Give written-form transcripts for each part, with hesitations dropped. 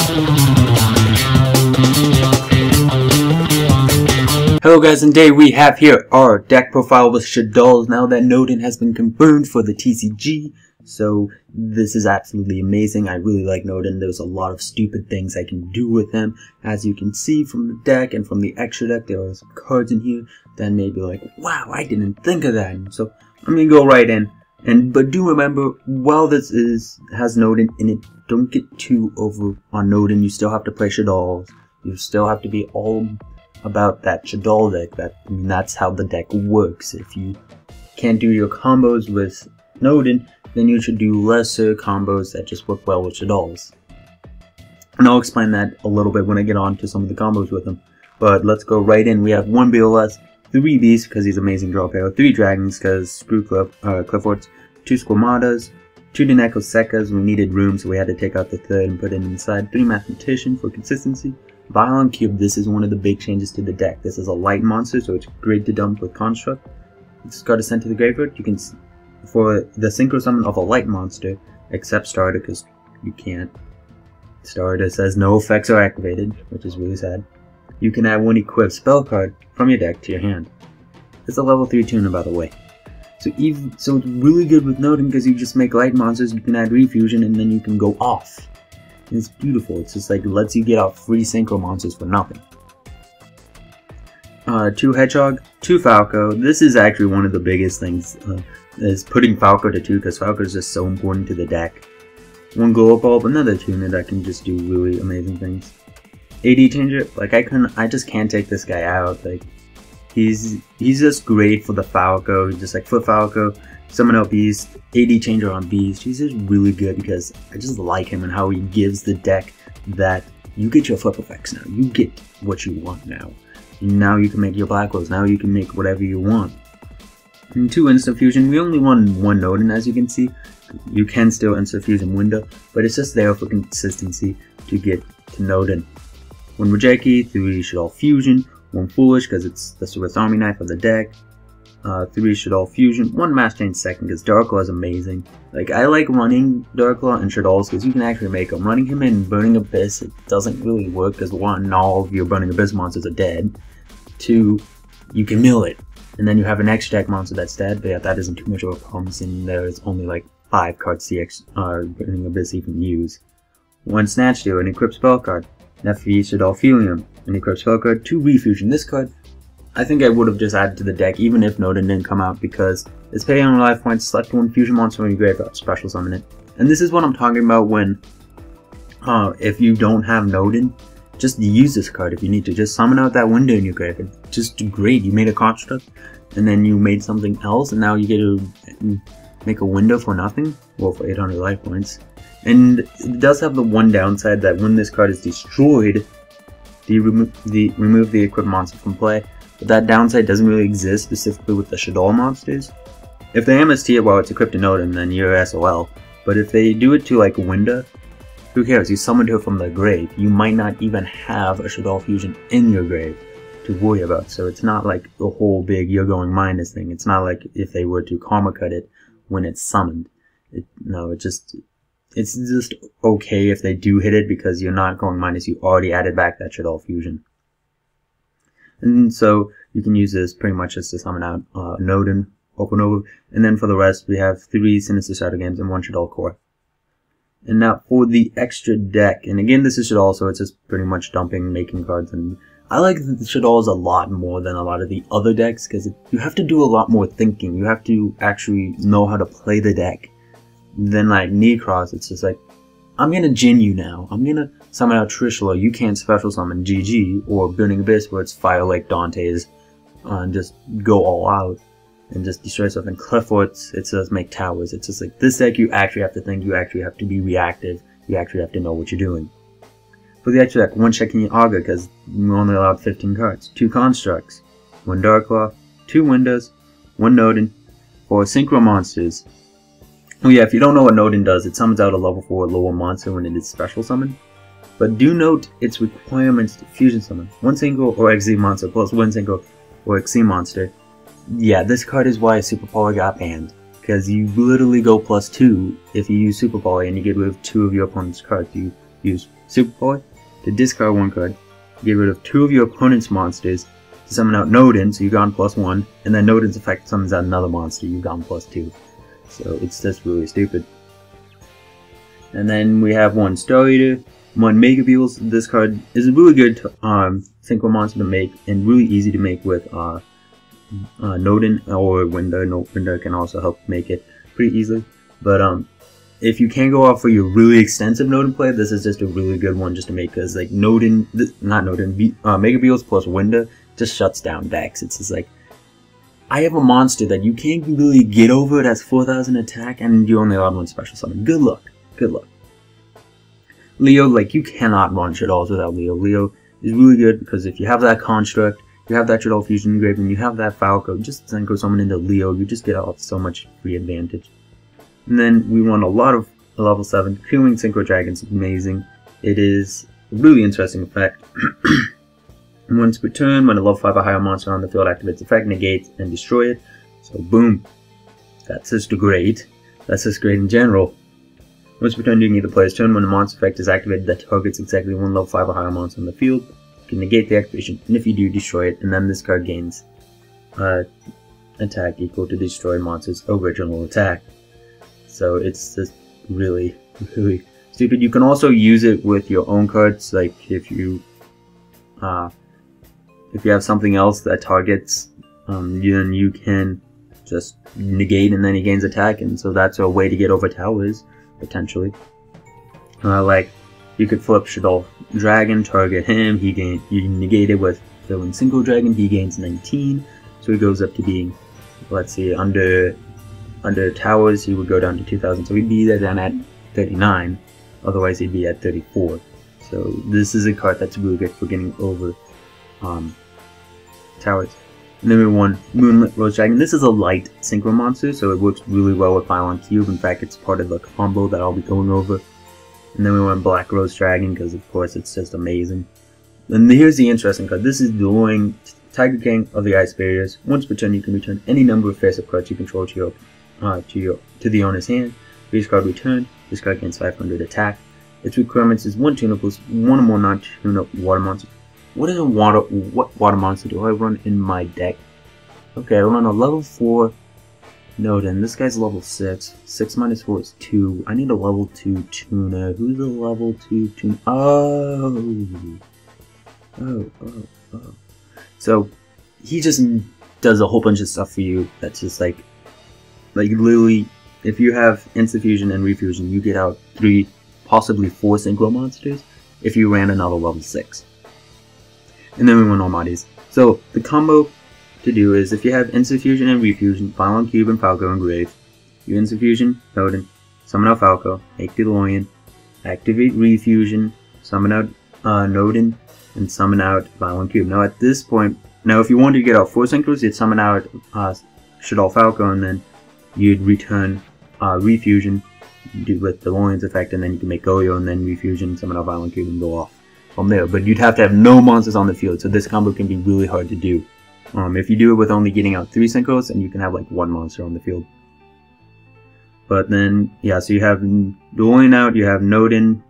Hello guys, and today we have here our deck profile with Shaddoll. Now that Noden has been confirmed for the TCG, so this is absolutely amazing. I really like Noden. There's a lot of stupid things I can do with him. As you can see from the deck and from the extra deck, there are some cards in here that may be like, wow, I didn't think of that. And so I'm gonna go right in. But do remember, while this has Noden in it, don't get too over on Noden. You still have to play Shaddoll. You still have to be all about that Shaddoll deck. That's how the deck works. If you can't do your combos with Noden, then you should do lesser combos that just work well with Shaddolls. And I'll explain that a little bit when I get on to some of the combos with him. But let's go right in. We have 1 BLS, 3 Beasts because he's amazing draw pair, 3 Dragons because screw Cliffords, 2 Squamatas, 2 Dineko Secas. We needed room, so we had to take out the third and put it inside, 3 Mathematician for consistency. Violent Cube, this is one of the big changes to the deck. This is a light monster, so it's great to dump with Construct. This card is sent to the graveyard. You can, for the synchro summon of a light monster, except Starter, because you can't. Starter says no effects are activated, which is really sad. You can add 1 equipped spell card from your deck to your hand. It's a level 3 tuner, by the way. So it's really good with Noden because you just make light monsters, you can add Refusion, and then you can go off. It's beautiful. It's just like lets you get out free synchro monsters for nothing. 2 Hedgehog, 2 Falco. This is actually one of the biggest things, is putting Falco to 2 because Falco is just so important to the deck. 1 Glow Bulb, another tuner that can just do really amazing things. AD Changer, like I just can't take this guy out. Like he's just great for the Falco. Just like for Falco, summon out Beast, AD Changer on Beast. He's just really good because I just like him and how he gives the deck that you get your flip effects now. You get what you want now. Now you can make your Black Holes. Now you can make whatever you want. And 2 Instant Fusion. We only won 1 Noden, as you can see. You can still Instant Fusion window, but it's just there for consistency to get to Noden. 1 Rejeki, 3 Shaddoll Fusion, 1 Foolish because it's the Swiss Army knife of the deck. 3 Shaddoll Fusion, 1 Mass Change second because Darklaw is amazing. Like I like running Darklaw and Shaddolls because you can actually make them. Running him in Burning Abyss, it doesn't really work because 1, all of your Burning Abyss monsters are dead. 2, you can mill it, and then you have an extra deck monster that's dead. But yeah, that isn't too much of a problem since there's only like 5 cards CX Burning Abyss you can use. 1 Snatch Steal, an equipped spell card. Nephi Shaddoll Felium, an equipped spell card. 2 Refusion. This card, I think I would have just added to the deck even if Noden didn't come out because it's pay on life points, select 1 fusion monster from your graveyard, special summon it. And this is what I'm talking about when, if you don't have Noden, just use this card if you need to. Just summon out that window in your graveyard. Just great, you made a construct, and then you made something else, and now you get to make a window for nothing? Well, for 800 life points. And it does have the one downside that when this card is destroyed, you remove the equipped monster from play. But that downside doesn't really exist specifically with the Shaddoll monsters. If they MST it while it's equipped to Noden, then you're SOL. But if they do it to like Winda, who cares? You summoned her from the grave. You might not even have a Shaddoll Fusion in your grave to worry about. So it's not like the whole big you're going minus thing. It's not like if they were to Karma Cut it when it's summoned. It's just okay if they do hit it because you're not going minus. You already added back that Shaddoll Fusion. And so you can use this pretty much just to summon out Noden, open over, and then for the rest we have 3 Sinister Shadow Games and 1 Shaddoll Core. And now for the extra deck, and again this is Shaddoll, so it's just pretty much dumping, making cards, and I like the Shadolls a lot more than a lot of the other decks because you have to do a lot more thinking. You have to actually know how to play the deck. Then like Necros, it's just like, I'm gonna Jin you now. I'm gonna summon out Trishula. You can't special summon GG or Burning Abyss where it's Fire Lake Dante's and just go all out and just destroy stuff. And Cliffords, it says make towers. It's just like this deck you actually have to think, you actually have to be reactive, you actually have to know what you're doing. For the extra deck, 1 Shekinah Augur because we're only allowed 15 cards. 2 Constructs, 1 Darklaw, 2 Windows, 1 Noden. For Synchro Monsters, oh yeah, if you don't know what Noden does, it summons out a level 4 lower monster when it is special summoned. But do note its requirements to fusion summon. 1 single or XZ monster plus 1 single or XZ monster. Yeah, this card is why Super Poly got banned. Because you literally go +2 if you use Super Poly and you get rid of 2 of your opponent's cards. You use Superpower to discard 1 card, get rid of 2 of your opponent's monsters, to summon out Noden, so you've gone +1, and then Noden's effect summons out another monster, you've gone +2. So it's just really stupid. And then we have 1 Star Eater, 1 Mega Beetles. This card is a really good synchro monster to make, and really easy to make with Noden or Winder. Winder can also help make it pretty easily. But if you can go off for your really extensive Noden play, this is just a really good one just to make, because like Mega Beetles plus Winder just shuts down decks. It's just like, I have a monster that you can't really get over. It has 4,000 attack, and you only allowed 1 special summon. Good luck. Good luck. Leo, like, you cannot run Shaddolls without Leo. Leo is really good because if you have that Construct, you have that Shaddoll Fusion engraved, and you have that Falco, just then go summon into Leo, you just get out so much free advantage. And then we run a lot of level 7. Killing Synchro Dragon's amazing. It is a really interesting effect. Once per turn, when a level 5 or higher monster on the field activates effect, negates, and destroy it. So boom. That's just great. That's just great in general. Once per turn during either player's turn, when a monster effect is activated that targets exactly 1 level 5 or higher monster on the field, you can negate the activation, and if you do, destroy it, and then this card gains attack equal to the destroyed monster's original attack. So it's just really, really stupid. You can also use it with your own cards, like if you have something else that targets, then you can just negate and then he gains attack, and so that's a way to get over towers, potentially. Like, you could flip Shaddoll Dragon, target him, you negate it with filling Synchro Dragon, he gains 19, so he goes up to being, let's see, under towers he would go down to 2,000, so he'd be there down at 39, otherwise he'd be at 34. So this is a card that's really good for getting over towers. And then we won Moonlit Rose Dragon. This is a light synchro monster, so it works really well with Violent Cube. In fact, it's part of the combo that I'll be going over. And then we won Black Rose Dragon, because of course it's just amazing. And here's the interesting card. This is Dueling Tiger King of the Ice Barriers. Once per turn, you can return any number of face-up cards you control to the owner's hand. Base card returned. This card gains 500 attack. Its requirements is 1 tune-up plus 1 or more non-tune-up water monsters. What water monster do I run in my deck? Okay, I run a level 4 Noden. This guy's level 6. 6 minus 4 is 2. I need a level 2 tuner. Who's a level 2 tuner? Oh. So, he just does a whole bunch of stuff for you that's just like literally, if you have Insta-Fusion and Refusion, you get out 3, possibly 4 synchro monsters if you ran another level 6. And then we went Almighties. So the combo to do is, if you have Insta-Fusion and Refusion, Violent Cube and Falco engraved, you Insta-Fusion, Noden, summon out Falco, make DeLorean, activate Refusion, summon out Noden, and summon out Violent Cube. Now at this point, if you wanted to get out 4 synchros, you'd summon out Shaddoll Falco, and then you'd return Refusion with DeLorean's effect, and then you can make Goyo, and then Refusion, summon out Violent Cube, and go off from there. But you'd have to have no monsters on the field, so this combo can be really hard to do. If you do it with only getting out 3 synchros, and you can have like 1 monster on the field. But then, yeah, so you have DeLorean out, you have Noden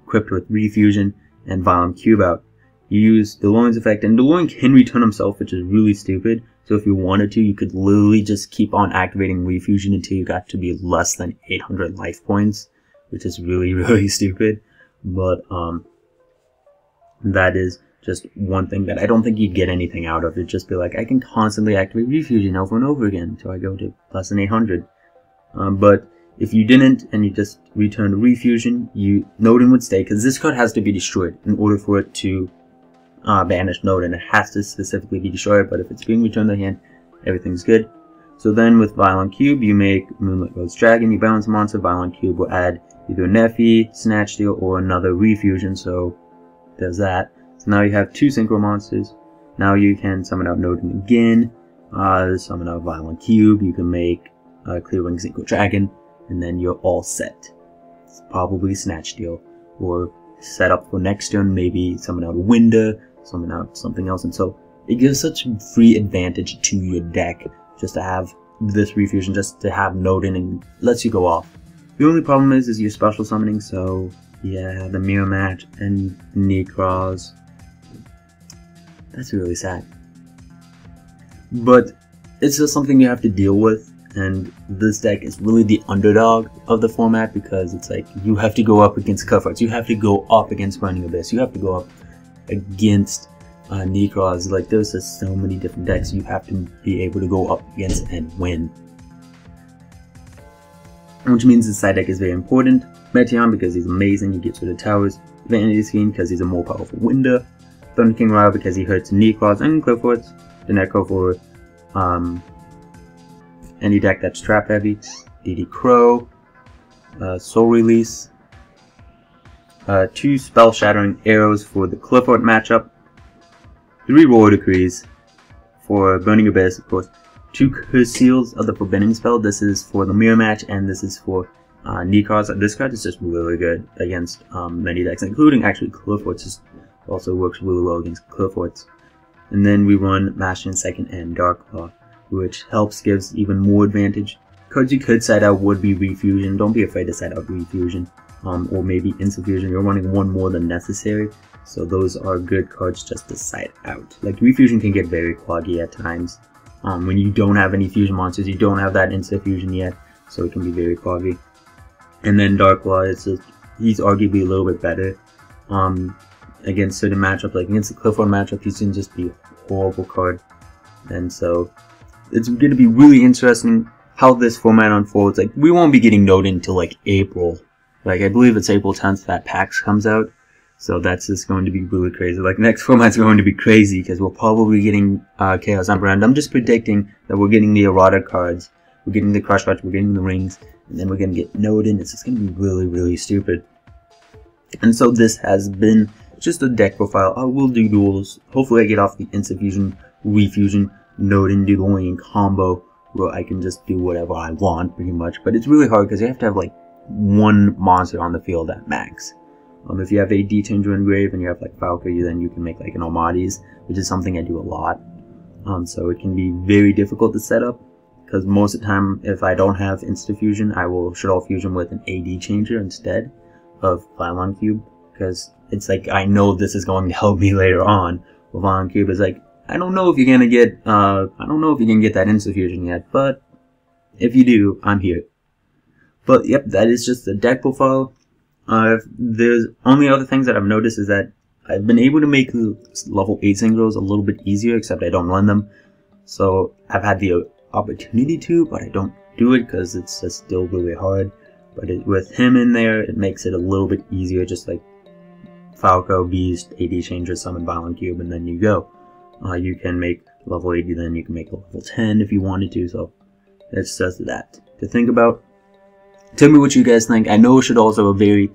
equipped with Refusion, and Violent Cube out. You use DeLorean's effect, and DeLorean can return himself, which is really stupid. So if you wanted to, you could literally just keep on activating Refusion until you got to be less than 800 life points, which is really, really stupid. But that is just one thing that I don't think you'd get anything out of. It'd just be like, I can constantly activate Refusion over and over again until I go to less than 800. But if you didn't, and you just returned Refusion, Noden would stay, because this card has to be destroyed in order for it to banish Noden. It has to specifically be destroyed, but if it's being returned to the hand, everything's good. So then with Violent Cube, you make Moonlit Rose Dragon, you balance a monster, Violent Cube will add either Nephi, Snatch Steal, or another Refusion, so there's that. So now you have 2 synchro monsters. Now you can summon out Noden again, summon out Violent Cube, you can make Clearwing Synchro Dragon, and then you're all set. It's probably Snatch Steal, or set up for next turn, maybe summon out a Winder, summon out something else, and so it gives such free advantage to your deck just to have this Refusion, just to have Noden, and lets you go off. The only problem is you're special summoning, so Yeah, the mirror match and Necros. That's really sad. But it's just something you have to deal with, and this deck is really the underdog of the format because it's like you have to go up against Cuthberts, you have to go up against Burning Abyss, you have to go up against Necros. Like there's just so many different decks you have to be able to go up against and win. Which means the side deck is very important. Meteon because he's amazing, he gets rid of towers. Vanity Screen because he's a more powerful window. Thunder King Rao because he hurts Necros and Clifford's. The Neko for any deck that's trap heavy. DD Crow. Soul Release. 2 Spell Shattering Arrows for the Clifford matchup. 3 Royal Decrees for Burning Abyss, of course. 2 Curse Seals of the Forbidding Spell. This is for the mirror match, and this is for Necros. This card is just really good against many decks, including actually Clifford's. Just also works really well against Clifford's. And then we run Bastion second and Dark Claw, which gives even more advantage. Cards you could side out would be Refusion. Don't be afraid to side out Refusion, or maybe Insuffusion. You're running one more than necessary, so those are good cards just to side out. Like Refusion can get very cloggy at times. When you don't have any fusion monsters, you don't have that Insuffusion yet, so it can be very cloggy. And then Dark Claw, he's arguably a little bit better against certain matchups. Like against the Clifford matchup, he's going to just be a horrible card. And so it's going to be really interesting how this format unfolds. Like we won't be getting Noden until like April. Like I believe it's April 10th that PAX comes out. So that's just going to be really crazy. Like next format's going to be crazy because we're probably getting Chaos Emperor. And I'm just predicting that we're getting the errata cards, we're getting the crush cards, we're getting the rings, and then we're going to get Noden. It's just going to be really, really stupid. And so this has been just a deck profile. I will do duels. Hopefully I get off the Insuffusion, Refusion, Noden, do the winning combo where I can just do whatever I want pretty much. But it's really hard because you have to have like one monster on the field at max. If you have a D-Changer Engrave and you have like Valkyrie, then you can make like an Almaties, which is something I do a lot. So it can be very difficult to set up, because most of the time if I don't have Insta-Fusion, I will Shaddoll Fusion with an AD Changer instead of Pylon Cube, because it's like I know this is going to help me later on. With Pylon Cube, it's like I don't know if you're gonna get that Insta-Fusion yet, but if you do, I'm here. But yep, that is just the deck profile. There's only other things that I've noticed is that I've been able to make level 8 synchros a little bit easier, except I don't run them. So I've had the opportunity to, but I don't do it because it's just still really hard. But with him in there, it makes it a little bit easier, just like Falco, Beast, AD Changer, Summon Violent Cube, and then you go. You can make level 80, then you can make a level 10 if you wanted to, so it's just that to think about. Tell me what you guys think. I know Shaddolls are a very,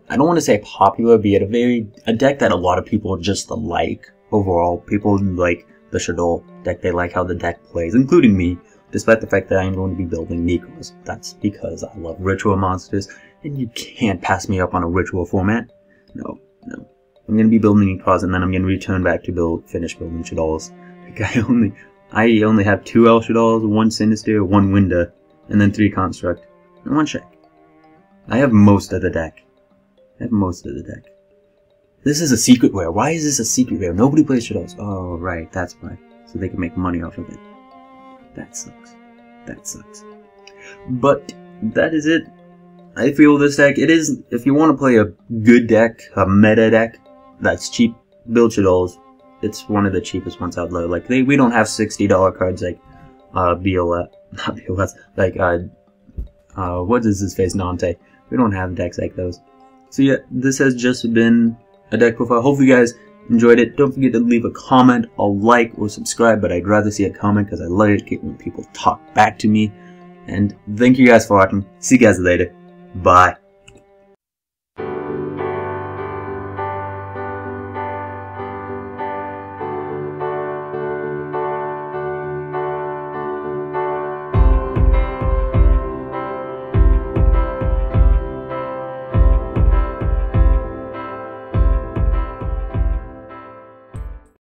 I don't want to say popular, but yet a deck that a lot of people just like overall. People like the Shaddoll deck, they like how the deck plays, including me, despite the fact that I'm going to be building Necros. That's because I love ritual monsters, and you can't pass me up on a ritual format. No. I'm going to be building Necros, and then I'm going to return back to finish building Shaddolls. Like I only have 2 El Shaddolls, 1 Sinister, 1 Winda, and then 3 Construct. And 1 check. I have most of the deck. This is a secret rare. Why is this a secret rare? Nobody plays Shaddolls. Oh, right. That's why. So they can make money off of it. That sucks. But that is it. I feel this deck, it is, if you want to play a good deck, a meta deck, that's cheap, build Shaddolls. It's one of the cheapest ones out there. Like, we don't have $60 cards like, not BLS, like, what is his face, Nante. We don't have decks like those. So yeah, this has just been a deck profile. Hopefully you guys enjoyed it. Don't forget to leave a comment, a like, or subscribe, but I'd rather see a comment because I love it when people talk back to me. And thank you guys for watching. See you guys later. Bye.